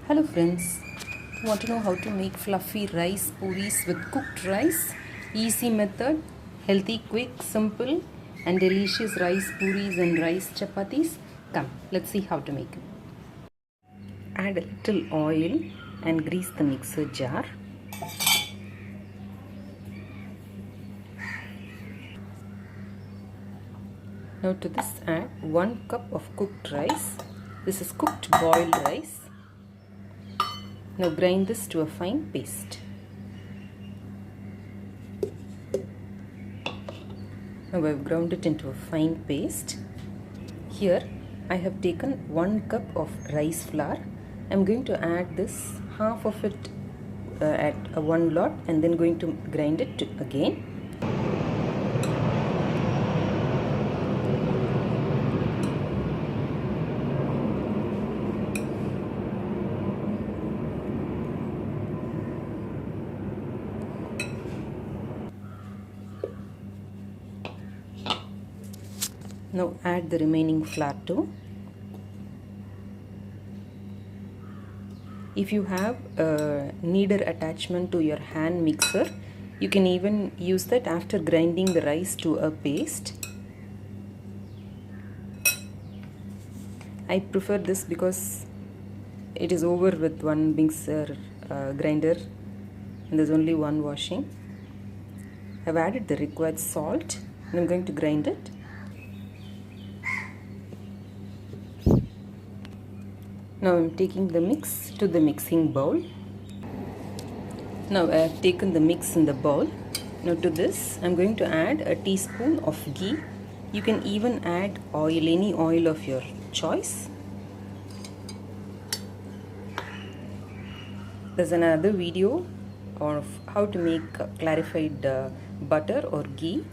Hello friends, want to know how to make fluffy rice puris with cooked rice? Easy method, healthy, quick, simple and delicious rice puris and rice chapatis. Come, let's see how to make it. Add a little oil and grease the mixer jar. Now to this add 1 cup of cooked rice. This is cooked boiled rice. Now grind this to a fine paste. Now I have ground it into a fine paste. Here I have taken 1 cup of rice flour. I am going to add this half of it at one lot and then going to grind it again. Now add the remaining flour too. If you have a kneader attachment to your hand mixer, you can even use that after grinding the rice to a paste. I prefer this because it is over with one mixer grinder and there's only one washing. I've added the required salt and I'm going to grind it. Now I'm taking the mix to the mixing bowl. Now I have taken the mix in the bowl. Now to this I'm going to add a teaspoon of ghee. You can even add oil, any oil of your choice. There's another video of how to make clarified butter or ghee.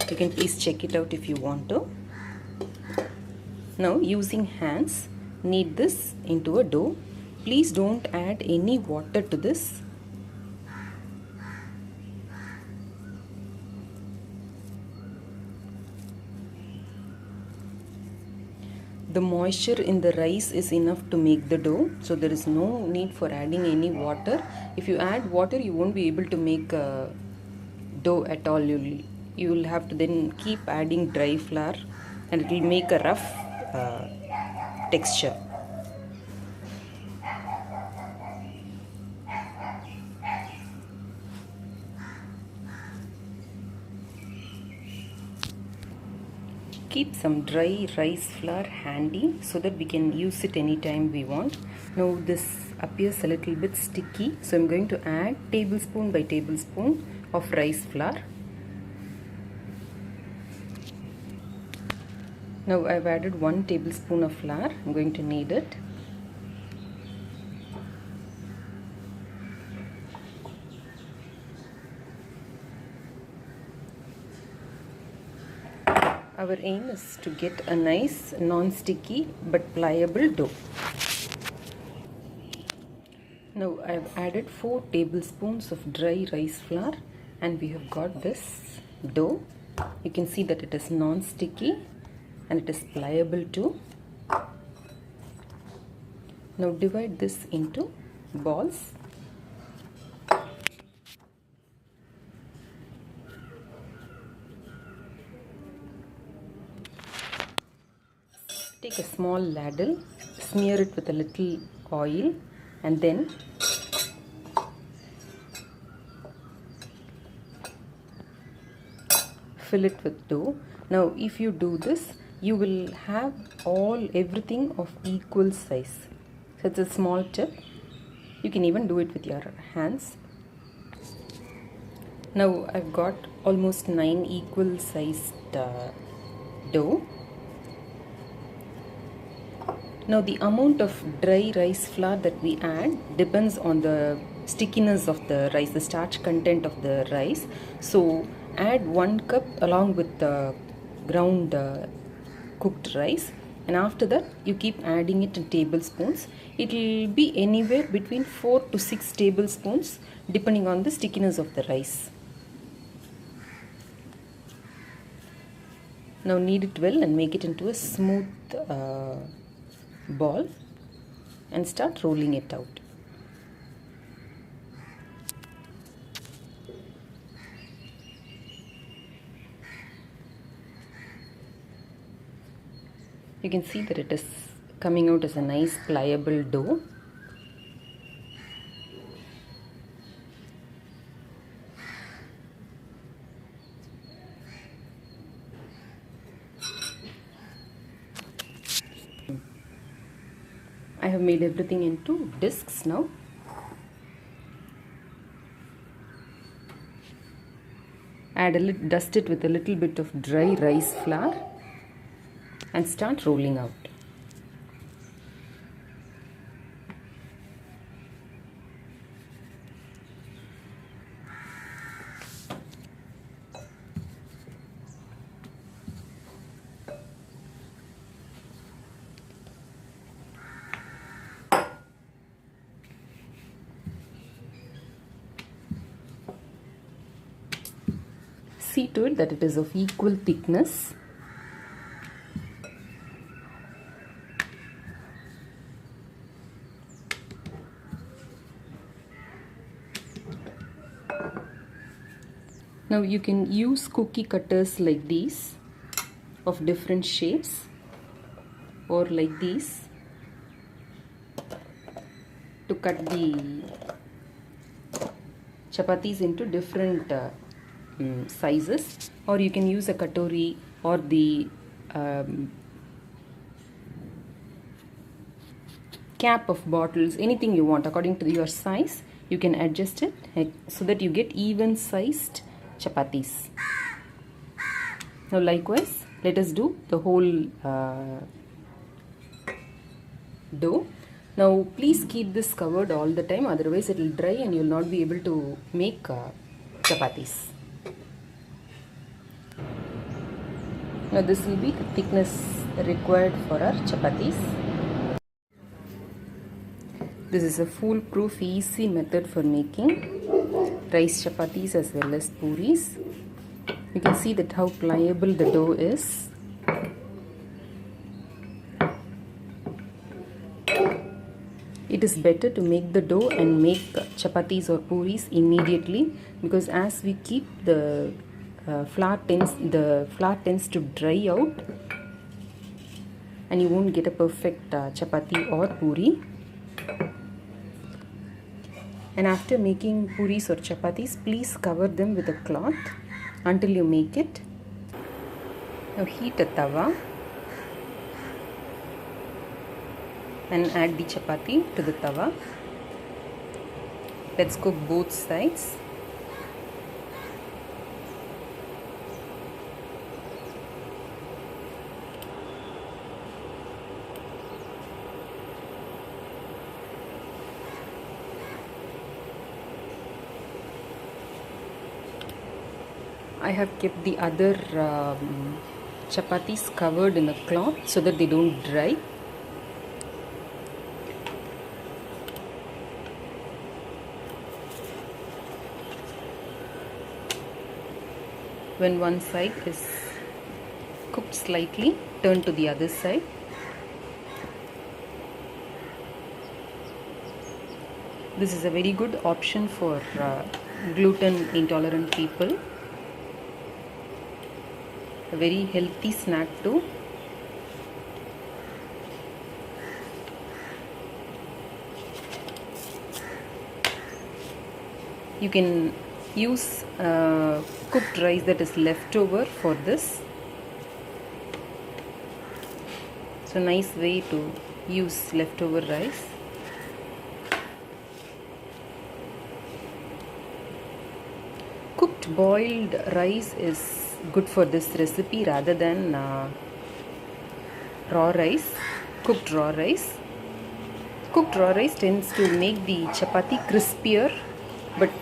You can please check it out if you want to. Now using hands, knead this into a dough. Please don't add any water to this. The moisture in the rice is enough to make the dough, so there is no need for adding any water. If you add water, you won't be able to make dough at all. You will have to then keep adding dry flour and it will make a rough texture. Keep some dry rice flour handy so that we can use it anytime we want. Now this appears a little bit sticky, so I'm going to add tablespoon by tablespoon of rice flour. Now I've added 1 tablespoon of flour. I'm going to knead it. Our aim is to get a nice non-sticky but pliable dough. Now I've added 4 tablespoons of dry rice flour and we have got this dough. You can see that it is non-sticky and it is pliable too. Now divide this into balls. Take a small ladle, smear it with a little oil and then fill it with dough. Now if you do this, you will have everything of equal size. So it's a small tip. You can even do it with your hands. Now I've got almost 9 equal sized dough. Now the amount of dry rice flour that we add depends on the stickiness of the rice, the starch content of the rice. So add 1 cup along with the ground cooked rice, and after that you keep adding it in tablespoons. It will be anywhere between 4 to 6 tablespoons depending on the stickiness of the rice. Now knead it well and make it into a smooth ball. and start rolling it out. You can see that it is coming out as a nice pliable dough. I have made everything into discs now. Dust it with a little bit of dry rice flour and start rolling out. See to it that it is of equal thickness. Now you can use cookie cutters like these of different shapes, or like these to cut the chapatis into different sizes, or you can use a katori or the cap of bottles, anything you want according to your size. You can adjust it so that you get even sized chapatis. Now likewise, let us do the whole dough. Now please keep this covered all the time, otherwise it will dry and you will not be able to make chapatis. Now this will be the thickness required for our chapatis. This is a foolproof, easy method for making rice chapatis as well as puris. You can see that how pliable the dough is. It is better to make the dough and make chapatis or puris immediately, because as we keep the flour tends to dry out and you won't get a perfect chapati or puri. And after making puris or chapatis, please cover them with a cloth until you make it. Now heat a tawa and add the chapati to the tawa. Let's cook both sides. I have kept the other chapatis covered in a cloth so that they don't dry. When one side is cooked slightly, turn to the other side. This is a very good option for gluten intolerant people. A very healthy snack too. You can use cooked rice that is left over for this. It's a nice way to use leftover rice. Cooked boiled rice is good for this recipe rather than raw rice, cooked raw rice. Cooked raw rice tends to make the chapati crispier, but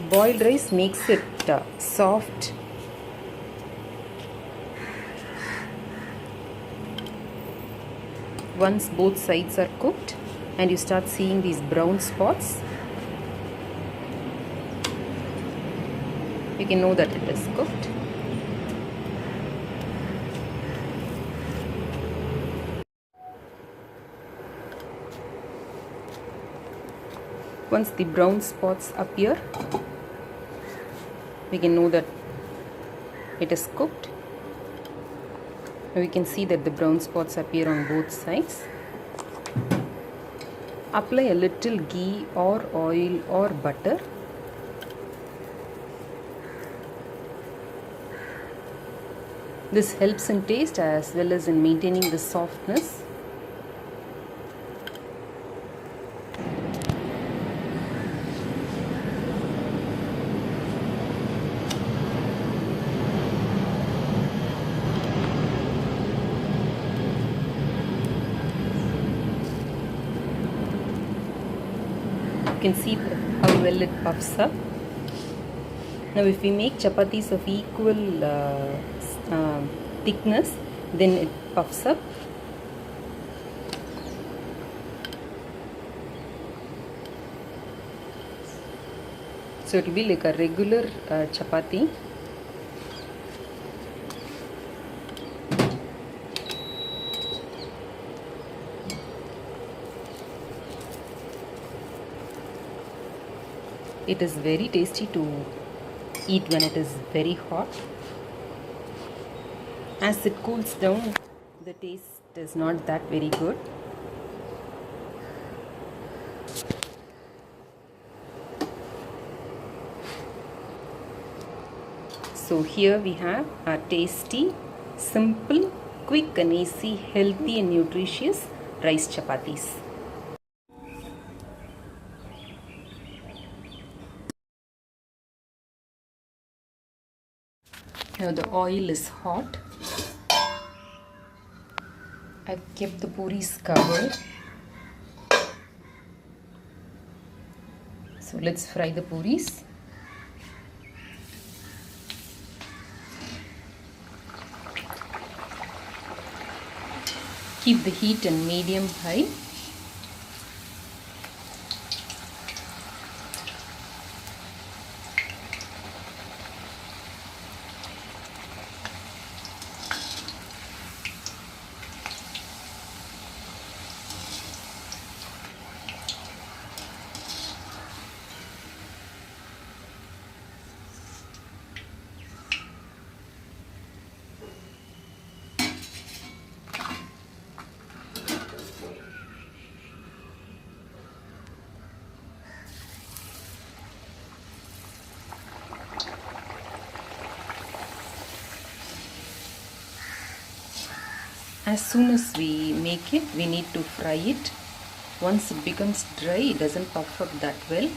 boiled rice makes it soft. Once both sides are cooked and you start seeing these brown spots, you can know that it is cooked. Once the brown spots appear, we can know that it is cooked. Now we can see that the brown spots appear on both sides. Apply a little ghee or oil or butter. This helps in taste as well as in maintaining the softness. You can see how well it puffs up. Now if we make chapatis of equal thickness, then it puffs up. So it will be like a regular chapati. It is very tasty to eat when it is very hot. As it cools down, the taste is not that very good. So here we have a tasty, simple, quick and easy, healthy and nutritious rice chapatis. Now the oil is hot. I've kept the puris covered. So let's fry the puris. Keep the heat in medium high. As soon as we make it, we need to fry it. Once it becomes dry, it doesn't puff up that well.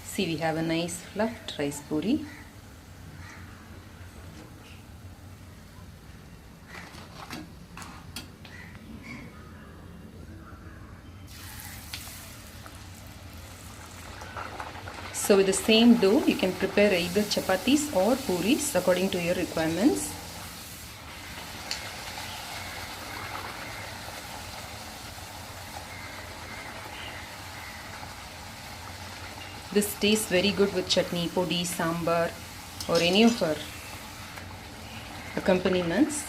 See, we have a nice fluffed rice puri. So with the same dough, you can prepare either chapatis or puris according to your requirements. This tastes very good with chutney, podi, sambar or any of our accompaniments.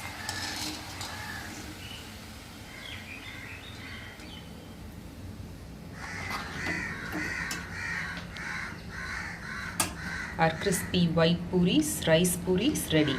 Our crispy white puris, rice puris ready.